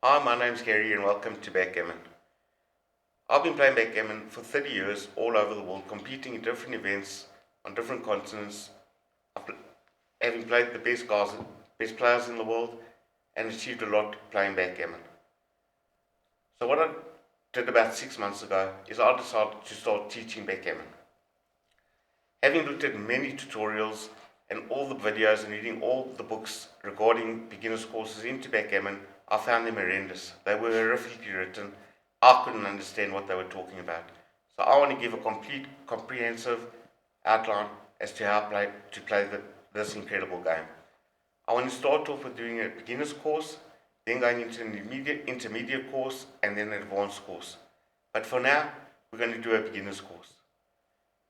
Hi, my name's Gary and welcome to Backgammon. I've been playing backgammon for 30 years all over the world, competing in different events on different continents, having played the best players in the world, and achieved a lot playing backgammon. So what I did about 6 months ago is I decided to start teaching backgammon. Having looked at many tutorials and all the videos and reading all the books regarding beginners courses into backgammon, I found them horrendous. They were horrifically written. I couldn't understand what they were talking about. So I want to give a complete, comprehensive outline as to how to play this incredible game. I want to start off with doing a beginner's course, then going into an intermediate course, and then an advanced course. But for now, we're going to do a beginner's course.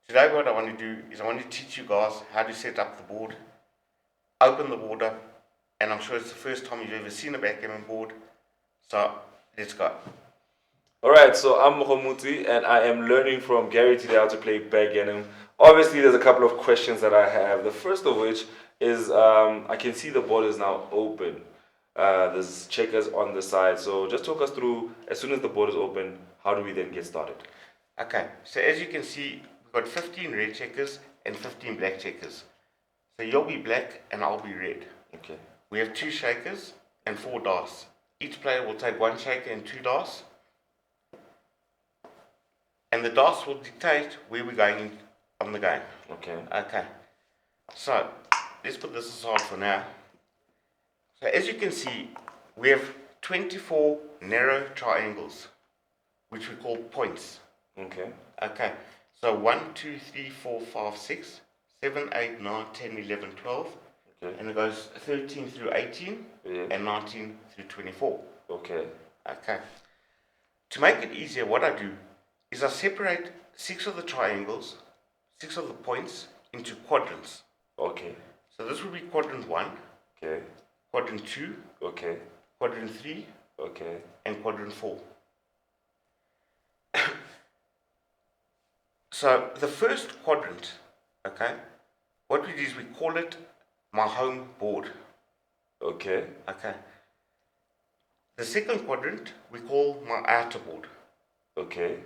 Today what I want to do is I want to teach you guys how to set up the board, open the board up, and I'm sure it's the first time you've ever seen a backgammon board, so let's go. Alright, so I'm Mogomotsi and I am learning from Gary today how to play backgammon. Obviously, there's a couple of questions that I have. The first of which is I can see the board is now open. There's checkers on the side. So just talk us through, as soon as the board is open, how do we then get started? Okay, so as you can see, we've got 15 red checkers and 15 black checkers. So you'll be black and I'll be red. Okay. We have 2 shakers and 4 dice. Each player will take 1 shaker and 2 dice. And the dice will dictate where we're going on the game. Okay. So let's put this aside for now. So as you can see, we have 24 narrow triangles, which we call points. Okay. So 1, 2, 3, 4, 5, 6, 7, 8, 9, 10, 11, 12. Okay. And it goes 13 through 18 and 19 through 24. Okay. To make it easier, what I do is I separate 6 of the triangles, 6 of the points into quadrants. Okay. So this would be quadrant 1, Okay. quadrant 2, Okay. quadrant 3, Okay. and quadrant 4. So the first quadrant, okay, what we do is we call it my home board. Okay. Okay. The second quadrant we call my outer board. Okay.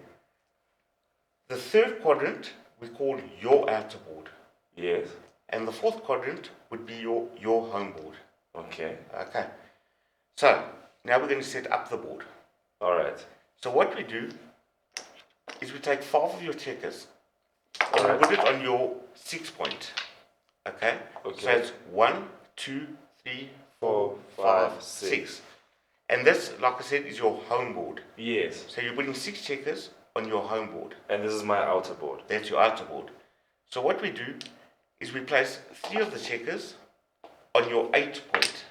The third quadrant we call your outer board. Yes. And the fourth quadrant would be your home board. Okay. Okay. So now we're going to set up the board. Alright. So what we do is we take 5 of your checkers and Alright. we put it on your 6 point. Okay? Okay. So it's 1, 2, 3, 4, 4, 5, 5, 6. And this, like I said, is your home board. Yes. So you're putting 6 checkers on your home board. And this is my outer board. That's your outer board. So what we do is we place 3 of the checkers on your 8 point.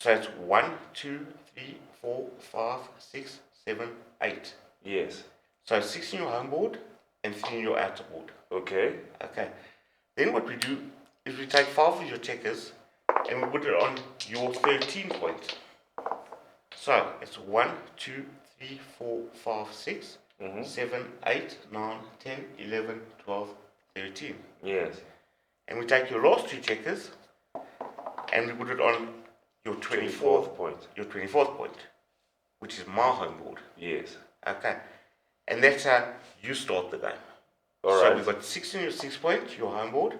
So it's 1, 2, 3, 4, 5, 6, 7, 8. Yes. So 6 in your home board and 3 in your outer board. Okay. Okay. Then what we do is we take 5 of your checkers and we put it on your 13 point. So it's 1, 2, 3, 4, 5, 6, 7, 8, 9, 10, 11, 12, 13. Yes. And we take your last 2 checkers and we put it on your 24th point. Your 24th point, which is my home board. Yes. Okay. And that's how you start the game. Alright. So we've got 6 on your 6 point, your home board,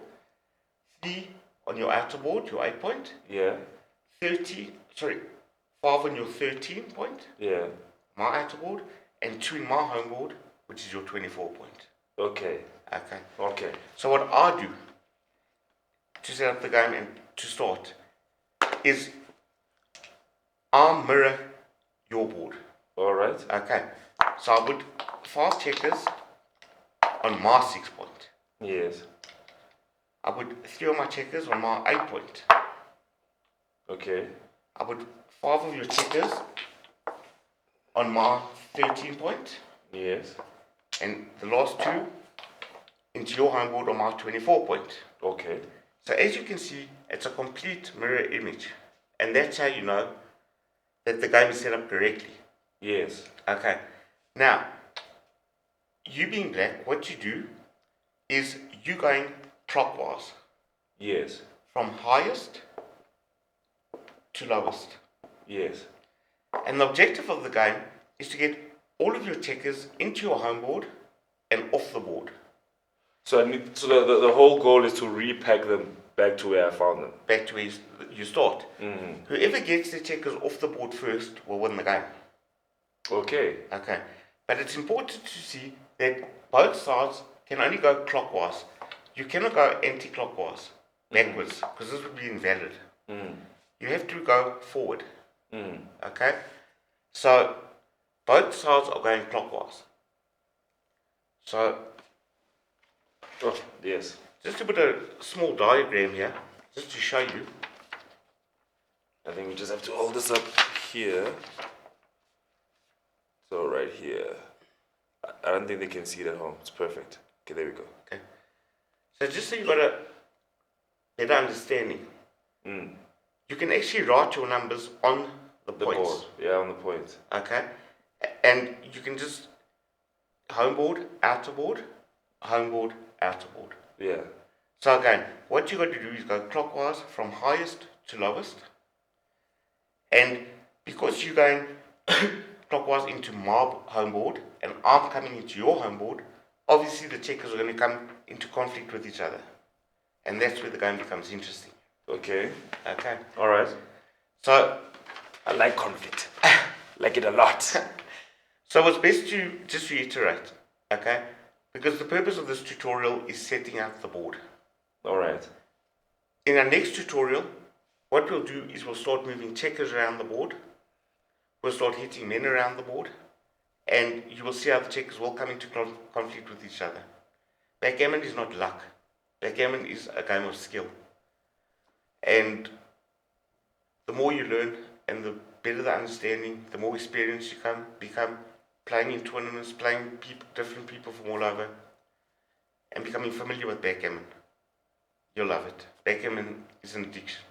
3 on your outer board, your 8 point, Yeah. 5 on your 13 point, Yeah. my outer board, and 2 in my home board, which is your 24 point. Okay. Okay. Okay. So what I do to set up the game and to start is I mirror your board. Alright. Okay. So I put 5 checkers on my 6 point. Yes. I put 3 of my checkers on my 8 point. Okay. I put 5 of your checkers on my 13 point. Yes. And the last 2 into your home board on my 24 point. Okay. So as you can see, it's a complete mirror image. And that's how you know that the game is set up correctly. Yes. Okay. Now, you being black, what you do is you going clockwise. Yes. From highest to lowest. Yes. And the objective of the game is to get all of your checkers into your home board and off the board. So the whole goal is to repack them back to where I found them. Back to where you start. Mm-hmm. Whoever gets the checkers off the board first will win the game. Okay. Okay. But it's important to see that both sides can only go clockwise. You cannot go anti-clockwise, backwards, because this would be invalid. Mm. You have to go forward. Mm. Okay? So, both sides are going clockwise. So, Oh, yes. just to put a small diagram here, just to show you. I think we just have to hold this up here. So right here. I don't think they can see it at home. It's perfect. Okay, there we go. Okay. So just so you got a better understanding, you can actually write your numbers on the points. Board. Yeah, on the point. Okay? And you can just home board, outer board, home board, outer board. Yeah. So again, what you got to do is go clockwise from highest to lowest. And because you're going clockwise into my home board and I'm coming into your home board, obviously the checkers are going to come into conflict with each other. And that's where the game becomes interesting. Okay. Okay. Alright. So I like conflict. Like it a lot. So it's best to just reiterate, okay? Because the purpose of this tutorial is setting up the board. Alright. In our next tutorial, what we'll do is we'll start moving checkers around the board. We'll start hitting men around the board. And you will see how the checkers will come into conflict with each other. Backgammon is not luck. Backgammon is a game of skill. And the more you learn and the better the understanding, the more experienced you become playing in tournaments, playing different people from all over, and becoming familiar with backgammon. You'll love it. Backgammon is an addiction.